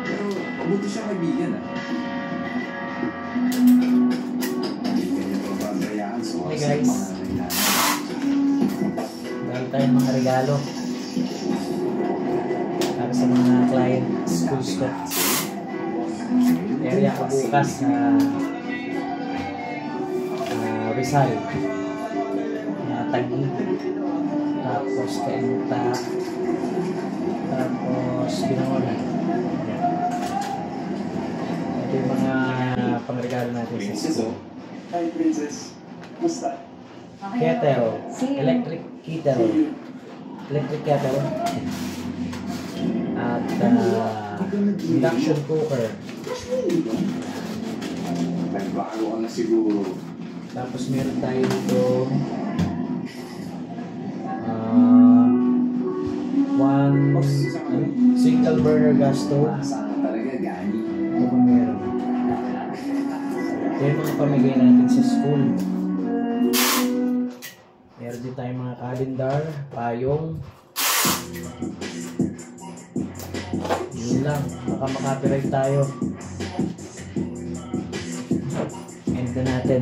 Pero mabuti siya kaibigan ah. Hey guys, meron tayong mga regalo para sa mga client schools ko. Area ko bukas na Rizal, Taguig, tapos Cainta, tapos Binangonan. Ito yung mga pangregalo natin sa school. Hi, Princess. Musta? Kettle, electric kettle, at induction cooker. Nagbago ka na siguro. Tapos meron tayo dito one single burner gas stove. Sana talaga gani. Ito pa meron. Ito yung mga pamigay natin sa school. Meron din tayong mga calendar, payong. Yun lang, baka makapiright tayo. End na natin.